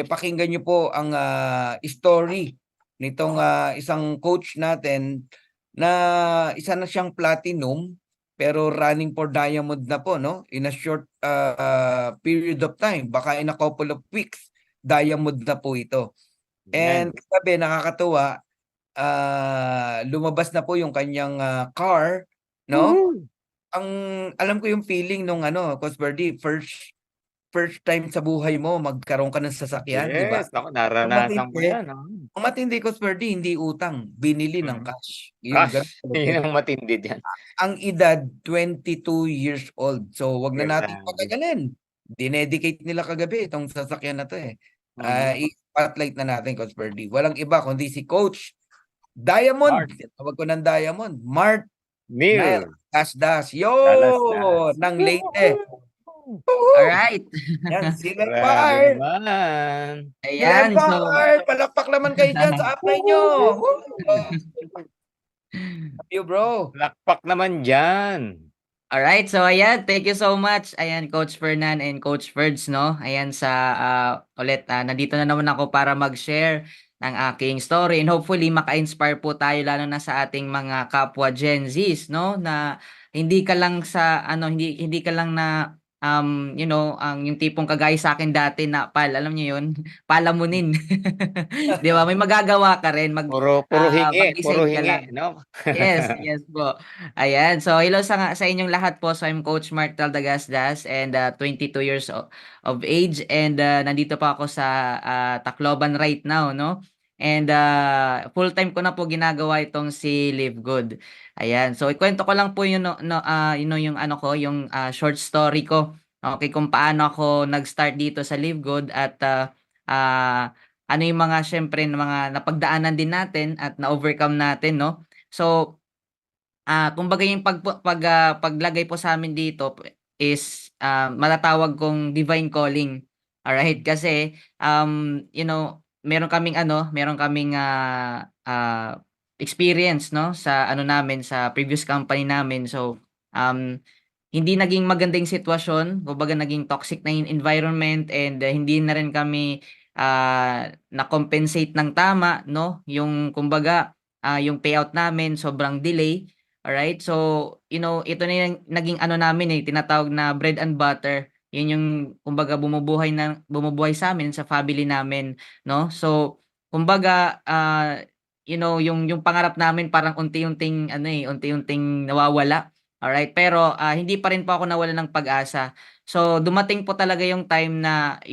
pakinggan niyo po ang story nitong isang coach natin na isa na siyang platinum pero running for diamond na po, no? In a short period of time, baka in a couple of weeks, diamond na po ito. Yan. And sabi, nakakatuwa, lumabas na po yung kanyang car, no? Woohoo! Ang alam ko yung feeling nung Coach Birdie, first time sa buhay mo magkaroon ka ng sasakyan, di ba? Yes, naku, Ang naranasan ko matindi, yan. ang matindi, Coach Birdie, hindi utang, binili ng Mm. cash. Yung ganun. Gosh, yun ang matindi diyan. Ang edad, 22 years old. So, wag na nating Grabe. patagalin. Dinedicate nila kagabi itong sasakyan na to eh. I-spotlight na natin, Coach Birdie. Walang iba kundi si Coach Diamond. Mark Tawag ko ng Diamond. Mart Mir. Dasdas. Dalas Yo! Ng Leyte. Alright. Yan, Sila Grabe Empire. naman. Sila Ayan, so Empire. Palakpak naman kayo dyan sa apply nyo. Love you, bro. Lakpak naman dyan. alright, so ayan, thank you so much. Ayan, Coach Fernan and Coach Ferds, no? Ayan sa ulit, nandito na naman ako para mag-share ng aking story and hopefully maka-inspire po tayo lalo na sa ating mga kapwa Gen Zs, no? Na hindi ka lang sa hindi ka lang na ang yung tipong kagaya sa akin dati na alam niyo yun, palamunin. 'Di ba? May magagawa ka rin, Puro hingi, puro mag-decide ka hingi, lang. no? Yes, yes po. Ayan. So, hello sa inyong lahat po. So, I'm Coach Mark Taldagasdas and 22 years of age and nandito pa ako sa Tacloban right now, no? And full-time ko na po ginagawa itong si Live Good. Ayan. So, ikwento ko lang po yun, yung yung short story ko. Okay, kung paano ako nag-start dito sa Live Good at ano yung mga syempre mga napagdaanan din natin at na-overcome natin, no? So, kumbaga yung paglagay po sa amin dito is matatawag kong divine calling. Alright? Kasi, meron kaming experience, no? Sa namin, sa previous company namin. So, hindi naging magandang sitwasyon, kumbaga naging toxic na yung environment and hindi na rin kami na-compensate ng tama, no? Yung kumbaga, yung payout namin sobrang delay. Alright? So, ito na yung naging namin tinatawag na bread and butter. Yun yung kumbaga bumubuhay sa amin, sa family namin, no? So, kumbaga, yung pangarap namin parang unti-unting nawawala. Alright, pero hindi pa rin po ako nawalan ng pag-asa. So, dumating po talaga yung time na,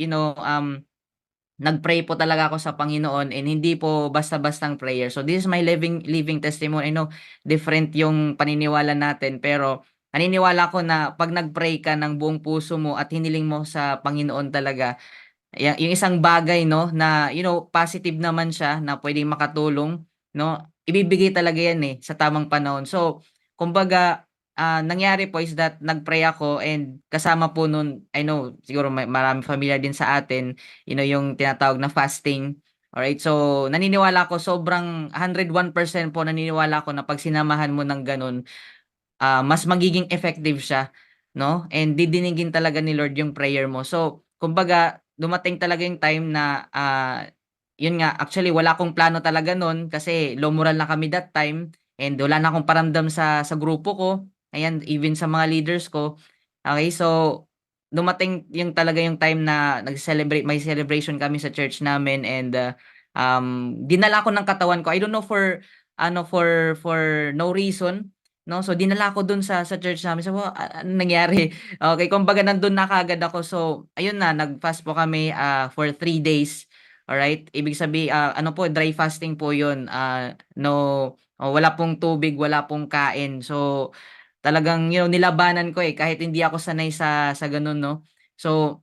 nag-pray po talaga ako sa Panginoon and hindi po basta-bastang prayer. So, this is my living testimony. I know different yung paniniwala natin, pero naniniwala ko na 'pag nag-pray ka ng buong puso mo at hiniling mo sa Panginoon talaga, yung isang bagay, no, na positive naman siya na puwedeng makatulong, no, ibibigay talaga 'yan, sa tamang panahon. So, kumbaga, nangyari po is that nag-pray ako and kasama po nun, I know siguro maraming familiar din sa atin, yung tinatawag na fasting. Alright, so naniniwala ako sobrang 101% po naniniwala ako na 'pag sinamahan mo ng gano'n, mas magiging effective siya, 'no, and didinigin talaga ni Lord yung prayer mo. So, kumbaga dumating talaga yung time na, yun nga, actually wala akong plano talaga nun kasi low moral na kami that time and wala na akong paramdam sa grupo ko, ayan, even sa mga leaders ko. Okay, so dumating yung talaga yung time na may celebration kami sa church namin and, dinala ko ng katawan ko. I don't know for no reason. 'No, so dinala ko dun sa church namin sabi ko, anong nangyari?" Okey, kumbaga nandun na kaagad ako. So ayun na, nag-fast po kami, for 3 days, alright? Ibig ano po, dry fasting po yun, wala pong tubig, wala pong kain. So talagang nilabanan ko, kahit hindi ako sanay sa ganun, 'no. So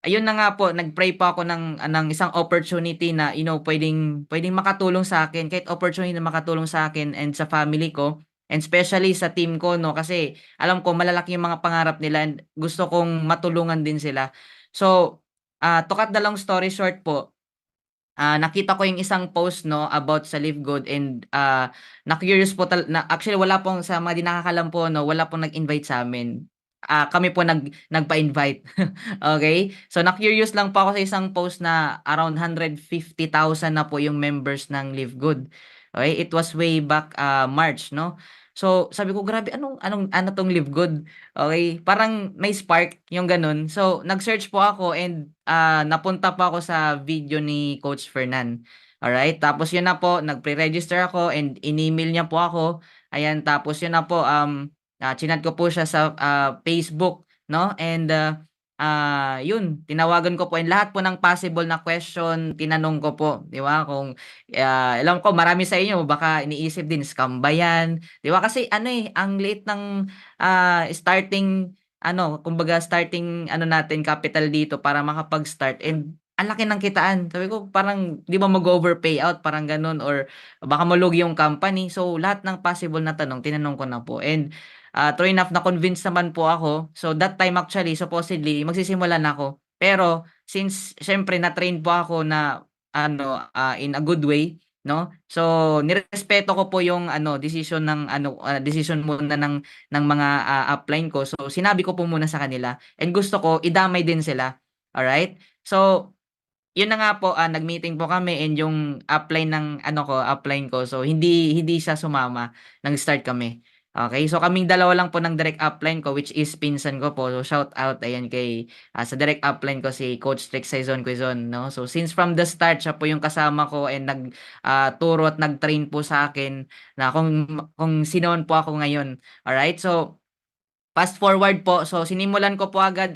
ayun na nga po, nag-pray po ako ng isang opportunity na, puwedeng makatulong sa'kin, kahit opportunity na makatulong sa'kin and sa family ko, and especially sa team ko 'no, kasi alam ko malalaki yung mga pangarap nila and gusto kong matulungan din sila. So, to cut the long story short po, nakita ko yung isang post 'no, about sa Live Good and, na-curious po na actually wala pong sa mga 'di nakakalam po 'no, wala pong nag-invite sa'min. kami po nagpa-invite. Okay? So na-curious lang po ako sa isang post na around 150,000 na po yung members ng Live Good. Okay? It was way back March, no? So sabi ko, grabe, ano tong Live Good? Okay? Parang may spark yung ganun. So nag-search po ako and napunta po ako sa video ni Coach Fernan. Alright? Tapos yun na po, nag-pre-register ako and in-email niya po ako. Ayan, tapos yun na po, chinat ko po siya sa Facebook, no? And yun, tinawagan ko po and lahat po ng possible na question tinanong ko po, 'di ba? Kung alam ko marami sa inyo baka iniisip din scam ba 'yan, 'di ba? Kasi ano ang liit ng starting kumbaga starting natin capital dito para makapag-start and ang laki ng kitaan. Sabi ko parang 'di ba mag-overpay out parang ganun or baka malugi yung company. So lahat ng possible na tanong tinanong ko na po and true enough na-convince naman po ako. So that time actually supposedly magsisimula na ako. Pero since siyempre na-train po ako na in a good way, 'no? So nirespeto ko po yung decision ng decision muna ng mga upline ko. So sinabi ko po muna sa kanila and gusto ko idamay din sila. Alright? So yun na nga po, nag-meeting po kami and yung upline ng upline ko, so hindi hindi siya sumama, nag-start kami. Okay, so kaming dalawa lang po ng direct upline ko which is pinsan ko po. So shout out ayan kay sa direct upline ko si Coach Trix Saizon Quezon, no. So since from the start siya po yung kasama ko and turo at nag-train po sa akin na kung sinoon po ako ngayon. Alright, so fast forward po, so sinimulan ko po agad,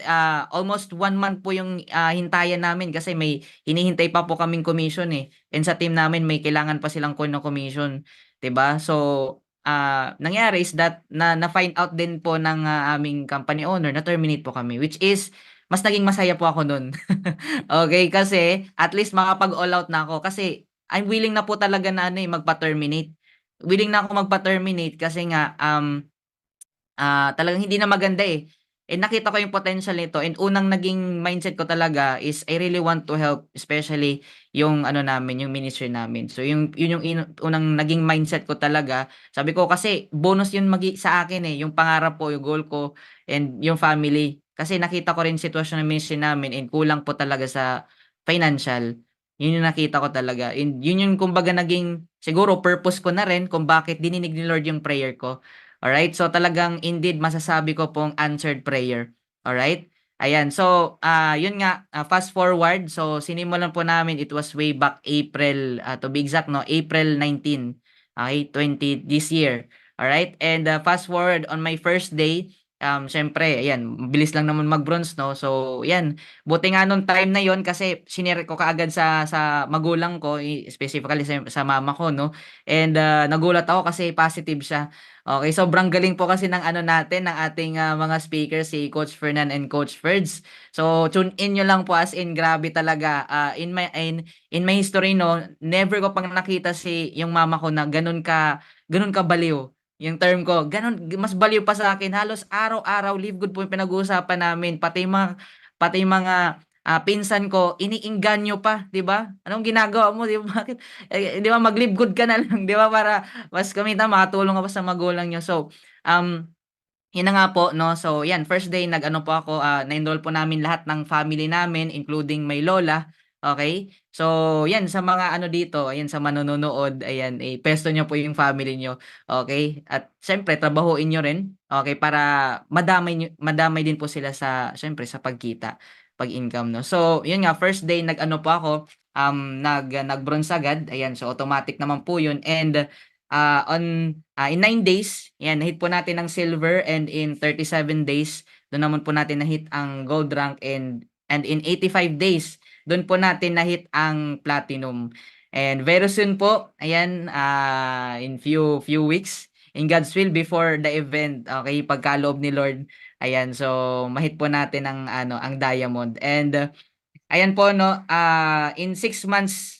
almost 1 month po yung hintayan namin kasi may hinihintay pa po kaming commission and sa team namin may kailangan pa silang commission, 'di ba? So, nangyari is that na-find out din po ng aming company owner na terminate po kami, which is mas naging masaya po ako nun. Okay, kasi at least makapag-all out na ako kasi I'm willing na po talaga na magpa-terminate. Willing na ako magpa-terminate kasi nga, talagang hindi na maganda And nakita ko yung potential nito and unang naging mindset ko talaga is I really want to help especially yung namin, yung ministry namin. So yun yung unang naging mindset ko talaga. Sabi ko kasi bonus yun sa akin yung pangarap ko, yung goal ko and yung family. Kasi nakita ko rin sitwasyon ng ministry namin and kulang po talaga sa financial. Yun yung nakita ko talaga. And yun yung kumbaga naging siguro purpose ko na rin kung bakit dininig ni Lord yung prayer ko. Alright, so talagang indeed masasabi ko pong answered prayer. Alright? Ayan, so yun nga, fast forward, so sinimulan po namin, it was way back April, to be exact, no, April 19, okay, 20 this year. Alright, and fast forward on my first day, syempre, ayan, bilis lang naman mag-bronze, no, so yan, buti nga nung time na yon kasi sinare ko kaagad sa magulang ko, specifically sa mama ko, no, and nagulat ako kasi positive siya. Okay, sobrang galing po kasi ng natin, ng ating mga speakers, si Coach Fernan and Coach Ferds. So, tune in nyo lang po as in, grabe talaga. In my history, no, never ko pang nakita yung mama ko na ganun ka baliw. Yung term ko, ganun, mas baliw pa sa akin. Halos araw-araw, live good po yung pinag-uusapan namin. Pati mga pinsan ko, iniingganyo pa, di ba? Anong ginagawa mo, di ba? Bakit? Di ba, mag-live good ka na lang, di ba? Para mas kumita, makatulong ka pa sa magulang nyo. So, yun na nga po, no? So, yan, first day, nag-ano po ako, na-enroll po namin lahat ng family namin, including my lola. Okay? So, yan, sa mga dito, ayan, sa manonood, ayan, pesto nyo po yung family nyo. Okay? At, syempre, trabahuin nyo rin. Okay? Para madamay din po sila syempre, sa pagkita, pag-income, no? So, yun nga, first day, nag-ano po ako, nag-bronze agad. Ayan, so automatic naman po yun. And in 9 days, yan, na-hit po natin ang silver and in 37 days, doon naman po natin na-hit ang gold rank and in 85 days, doon po natin na-hit ang platinum. And very soon po, ayan, in few weeks, in God's will, before the event, okay, pagkaloob ni Lord, ayan, so ma-hit po natin ang diamond. And ayan po, no, in 6 months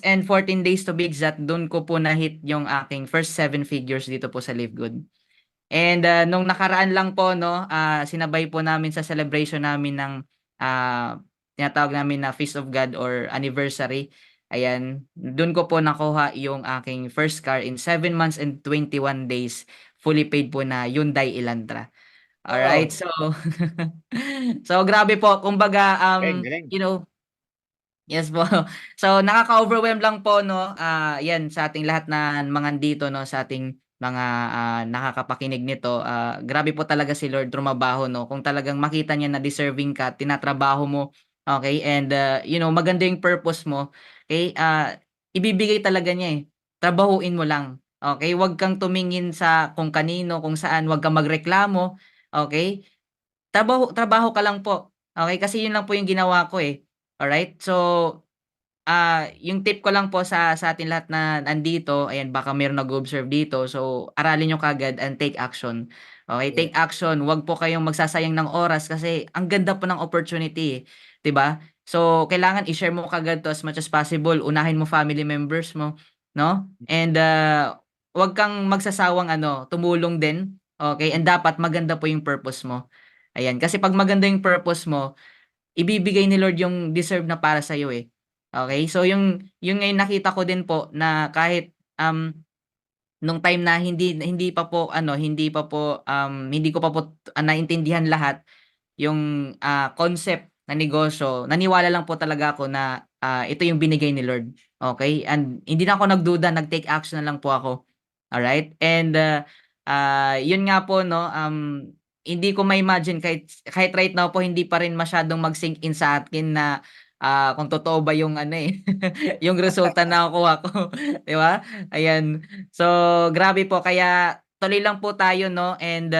and 14 days to be exact, doon ko po na-hit yung aking first 7 figures dito po sa Live Good. And nung nakaraan lang po, no, sinabay po namin sa celebration namin ng tinatawag namin na Feast of God or anniversary. Ayan, doon ko po nakuha yung aking first car in 7 months and 21 days, fully paid po na Hyundai Elantra. Alright, Oo. so so grabe po kumbaga, Galing. you know, yes po. So nakaka-overwhelm lang po 'no, 'yan sa ating lahat na mga andito 'no, sa ating mga, nakakapakinig nito, grabe po talaga si Lord trumabaho 'no, kung talagang makita niya na deserving ka, tinatrabaho mo, okey, and, maganda yung purpose mo, okey, ibibigay talaga niya, eh, trabahuin mo lang, okey? Huwag kang tumingin sa kung kanino, kung saan, huwag kang magreklamo, okey? Trabaho ka lang po, okey? Kasi yun lang po yung ginawa ko, eh, alright? So, yung tip ko lang po sa ating lahat na nandito, ayan baka merong nag-o-observe dito, so aralin niyo kaagad and take action. Okey, Yeah. take action, 'wag po kayong magsasayang ng oras kasi ang ganda po ng opportunity, eh, 'di ba? So kailangan i-share mo kaagad 'to as much as possible, unahin mo family members mo, 'no? And, 'wag kang magsasawang ano, tumulong din, okey? And dapat maganda po yung purpose mo, ayan. Kasi 'pag maganda yung purpose mo, ibibigay ni Lord yung deserve na para sa'yo, eh. Okey, so yung ngayon nakita ko din po na kahit, nung time na hindi pa po ano, hindi ko pa po naintindihan lahat yung, concept na negosyo, naniwala lang po talaga ako na, ito yung binigay ni Lord, okey? And hindi na ako nagduda, nag-take action na lang po ako, alright? And, yun nga po 'no, hindi ko ma-imagine kahit right now po hindi pa rin masyadong mag-sink in sa akin na, kung totoo ba yung ano, eh, yung resulta na nakukuha ko, 'di ba? Ayan. So, grabe po kaya tuloy lang po tayo 'no and,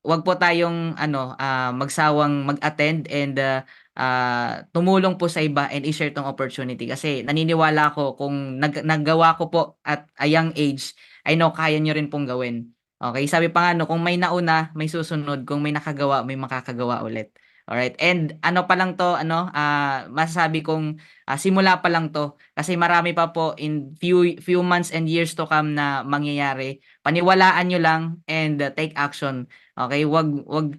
'wag po tayong ano, magsawang mag-attend and, tumulong po sa iba and i-share 'tong opportunity kasi naniniwala ako kung nagawa ko po at a young age, I know kaya niyo rin pong gawin. Okey, sabi pa nga 'no, kung may nauna, may susunod, kung may nakagawa, may makakagawa ulit. Alright, and ano pa lang 'to ano, masasabi kong, simula pa lang 'to kasi marami pa po in few months and years to come na mangyayari. Paniwalaan niyo lang and, take action. Okey, 'wag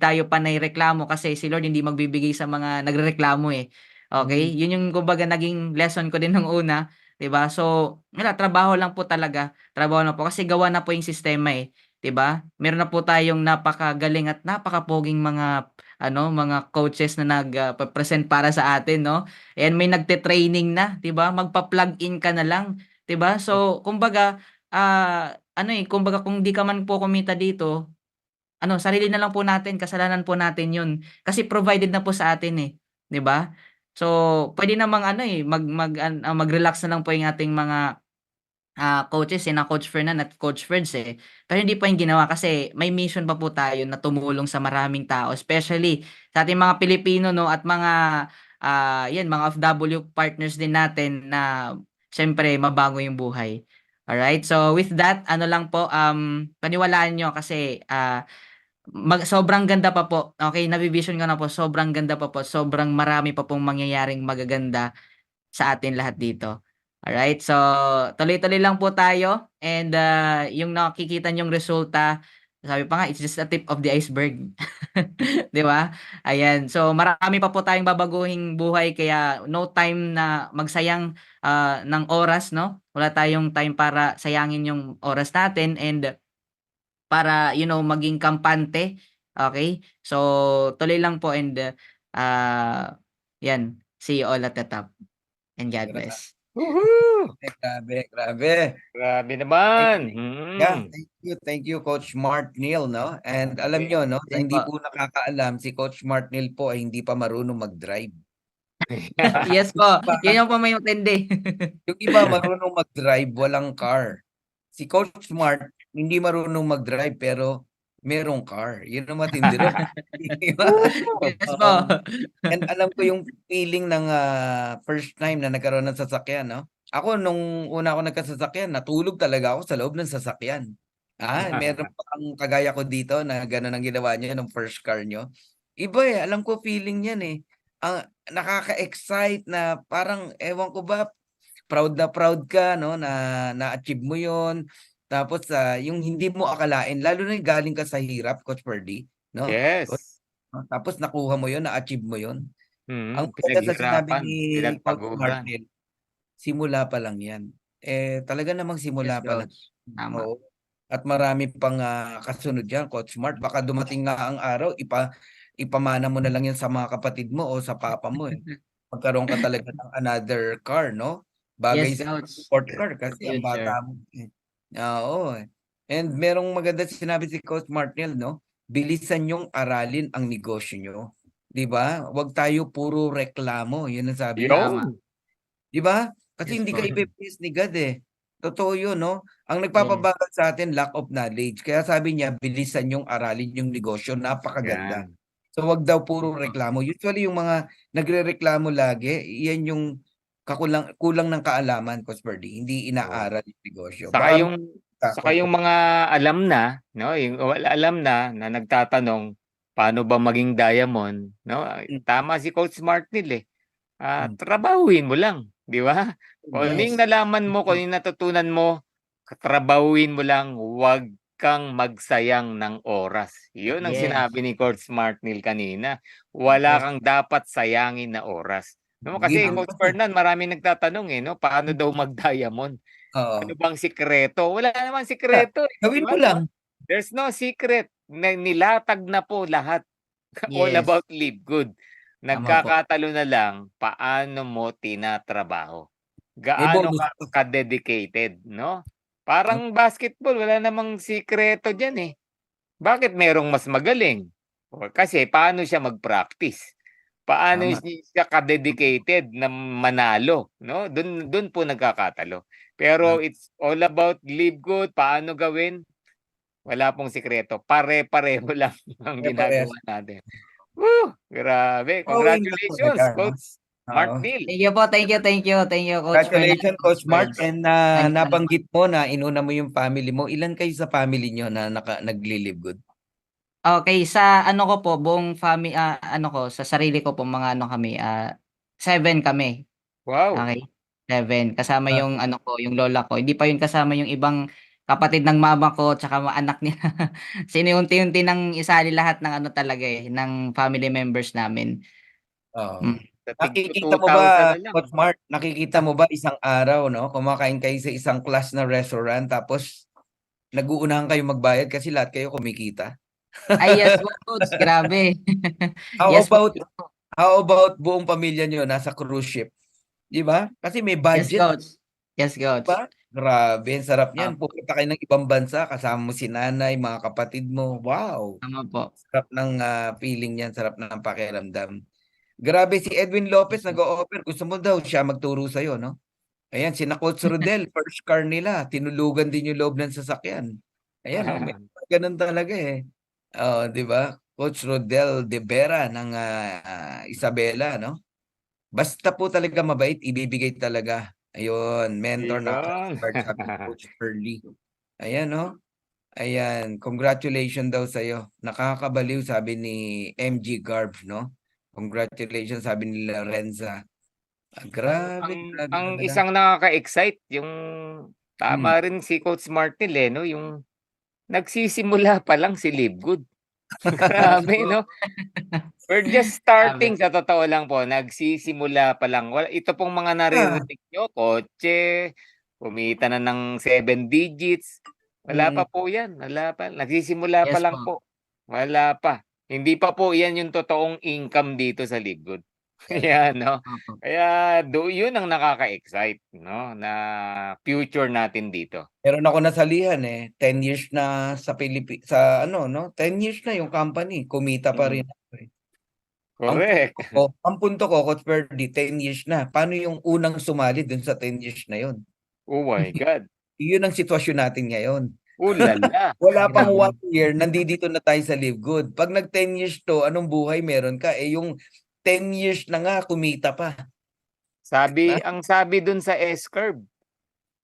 tayo panay reklamo kasi si Lord hindi magbibigay sa mga nagrereklamo, eh. Okey, Mhm. yun yung kumbaga naging lesson ko din nung una, 'di ba? So, wala trabaho lang po talaga, trabaho lang po kasi gawa na po yung sistema, eh, 'di ba? Meron na po tayong napakagaling at napakapoging mga ano, mga coaches na present para sa atin 'no? And may nagte-training na, 'di ba? Magpa-plug in ka na lang, 'di ba? So, kumbaga, ano, eh, kumbaga kung 'di ka man po kumita dito, ano, sarili na lang po natin, kasalanan po natin 'yun. Kasi provided na po sa atin, eh, 'di ba? So, puwede namang ano, eh, mag-relax na lang po yung ating mga, coaches, sina Coach Fernan at Coach Ferds, eh. Pero hindi pa 'yun ginawa kasi may mission pa po tayo na tumulong sa maraming tao, especially sa ating mga Pilipino 'no at mga, 'yan mga OFW partners din natin na siyempre mabago yung buhay. Alright, so with that ano lang po, paniwalaan niyo kasi, sobrang ganda pa po, okey, navi-vision ko na po, sobrang ganda pa po, sobrang marami pa pong mangyayaring magaganda sa atin lahat dito. Alright, so tuloy-tuloy lang po tayo and, yung nakikita niyong resulta, sabi pa nga, it's just a tip of the iceberg, 'di ba? Ayan, so marami pa po tayong babaguhing buhay kaya no time na magsayang, ng oras 'no? Wala tayong time para sayangin yung oras natin and para maging kampante, okey? So, tuloy lang po and, 'yan, see you all at the top and God Gra bless. Woohoo! grabe, grabe. Grabe Thank naman, yeah, thank you Coach Mart Neil 'no. And alam Okey. niyo 'no, sa Yes hindi po. po nakakaalam si Coach Mart Neil po ay hindi pa marunong mag-drive. Yes po, Iba, 'yun yung po may matindi. yung iba marunong mag-drive, walang car. Si Coach Mart hindi marunong mag-drive pero merong car, yun ang matindi ron, 'di ba? Yes po. Oo. And alam ko yung feeling ng, first time na nagkaroon ng sasakyan 'no. Ako nung una ako nagkasasakyan natulog talaga ako sa loob ng sasakyan. Meron pa bang kagaya ko dito na gano'n ang ginawa niyo nung first car niyo? Iba, eh, alam ko feeling niyan, eh. Nakaka-excite na parang ewan ko ba, proud ka 'no na na-achieve mo 'yun. Tapos, yung hindi mo akalain lalo na yung galing ka sa hirap, Coach Ferdy 'no. Yes. Tapos nakuha mo 'yun, na-achieve mo 'yun. Ang maganda sa sinabi Pinaghirapan, ni Coach pinagpaguran. Martel, simula pa lang 'yan. Eh, talaga namang Yes, simula pa lang, coach. Tama. oo. at marami pang kasunod yan, Coach Mart. Baka dumating nga ang araw, ipamana mo na lang yan sa mga kapatid mo o sa papa mo eh. Magkaroon ka talaga ng another car, no? Bagay Yes, sa coach. sport car For kasi ang future. bata mo. Oo. And merong maganda sinabi si Coach Martinel, no? Bilisan yung aralin ang negosyo nyo. 'Di ba? Huwag tayo puro reklamo, 'yun ang sabi niya. Tama. Yun. 'Di ba? Kasi Yes hindi po. ka ipe-please ni God eh. Totoo 'yun, no? Ang Yes. nagpapabagal sa atin lack of knowledge. Kaya sabi niya, bilisan yung aralin yung negosyo, napakaganda. Yan. So wag daw puro reklamo. Usually yung mga nagrereklamo lagi, yan yung kulang ng kaalaman, Coach Ferdy. Hindi Oo. inaaral yung negosyo. Saka Baka yung saka yung mga alam na, no, yung alam na nagtatanong paano ba maging diamond, no? Tama si Coach Martinel eh. Trabahuhin mo lang, 'di ba? Kung ano yung Yes. nalaman mo, kung ano yung natutunan mo, trabahuhin mo lang, huwag kang magsayang ng oras. 'Yun ang Yes. sinabi ni Coach Martinel kanina. Wala kang dapat sayangin na oras. No, kasi Give Coach Fernan, maraming nagtatanong eh, no, paano daw mag-diamond? Ano Oo. bang sikreto? Wala namang sikreto eh, 'di Gawin ba? mo lang. There's no secret. Nilatag na po lahat. All Yes. about live good. Tama po. Nagkakatalo na lang paano mo tinatrabaho. May Gaano bonus ka pa. ka-dedicated, no? Parang basketball, wala namang sikreto diyan eh. Bakit merong mas magaling? Kasi paano siya mag-practice? Paano Tama. siya ka-dedicated na manalo, no? Dun po nagkakatalo. Pero it's all about live good, paano gawin? Wala pong sikreto. Pare-pareho lang ang Pare-parehas. ginagawa natin. Woo! Grabe. Drawing lang Congratulations, talaga, no? Coach Mark Oo. Neil. Thank you po, thank you, Coach Congratulations, Fernando. Coach Mark. And Maraming salamat. nabanggit mo na inuna mo yung family mo. Ilan kayo sa family nyo na nagli-live good? Okay, sa ano ko po, buong ano ko, sa sarili ko po mga ano kami, 7 kami. Wow. Okay, 7 kasama Ah. yung ano ko, yung lola ko. Hindi pa yun kasama yung ibang kapatid ng mama ko tsaka mga anak niya. Sinunti-unti ng isali lahat ng ano talaga eh, ng family members namin. Oo. Sa tig Nakikita mo 2,000 ba, na lang. Coach Mark, nakikita mo ba isang araw, no? Kumakain kayo sa isang class na restaurant tapos nag-uunahan kayo magbayad kasi lahat kayo kumikita. Ay, yes po, Coach. Grabe. How Yes po. about buong pamilya nyo nasa cruise ship? 'Di ba? Kasi may Yes, budget, Coach. Yes, 'di Coach. ba? Grabe, ang sarap niyan. Opo, Pupunta kayo ng ibang bansa, kasama mo si nanay, mga kapatid mo. Wow! tama po. Sarap ng feeling niyan, sarap ng pakiramdam. Grabe si Edwin Lopez nag-o-offer, gusto mo daw siya magturo sa'yo, no? Ayan, sina Coach Rodel, first car nila, tinulugan din yung loob ng sasakyan. Ayan, oh, may ganun talaga eh. Oo, 'di ba? Coach Rodel De Vera ng Isabela, no? Basta po talaga mabait, ibibigay talaga. Ayun, mentor na Yun. expert, sabi ni Coach Early. Ayan, no? Ayan, congratulations daw sa'yo. Nakakabaliw, sabi ni MG Garbs, no? Congratulations, sabi ni Lorenza. Grabe, grabe Ang talaga. isang nakaka-excite yung tama rin si Coach Martinel eh, no? Yung nagsisimula pa lang si Live Good. Grabe, no? We're just starting, sa totoo lang po. Nagsisimula pa lang. Ito pong mga naririnig nyo, kotse, kumita na ng 7 digits. Wala pa po yan. Wala pa. Nagsisimula pa Yes lang po. po. Wala pa. Hindi pa po yan yung totoong income dito sa Live Good. Yan, no? Opo. Kaya yun ang nakaka-excite, no? Na future natin dito. Meron ako nasalihan eh. 10 years na sa sa ano, no? 10 years na yung company. Kumita pa rin ako eh. Correct. Ang punto ko, Coach Ferdy, 10 years na. Paano yung unang sumali dun sa 10 years na yun? Oh my God. Yun ang sitwasyon natin ngayon. Ulala. Wala pang Grabe. 1 year, nandito na tayo sa Live Good. Pag nag 10 years to, anong buhay meron ka? Eh yung 10 years na nga, kumita pa. Ang sabi dun sa S-curve,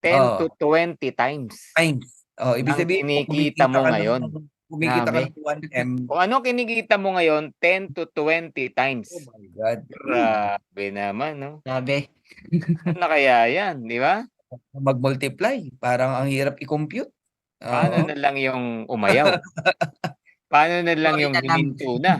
10 to 20 times. Ibig Ang sabihin, kinikita mo ngayon. kumikita ka Grabe. ng 1M. Kung ano kinikita mo ngayon, 10 to 20 times. Oh my God. Grabe naman, no? Grabe. Ano na kaya yan, di ba? Mag-multiply. Parang ang hirap i-compute. Paano Oo. na lang yung umayaw? Paano na lang yung Sorry na lang. huminto na?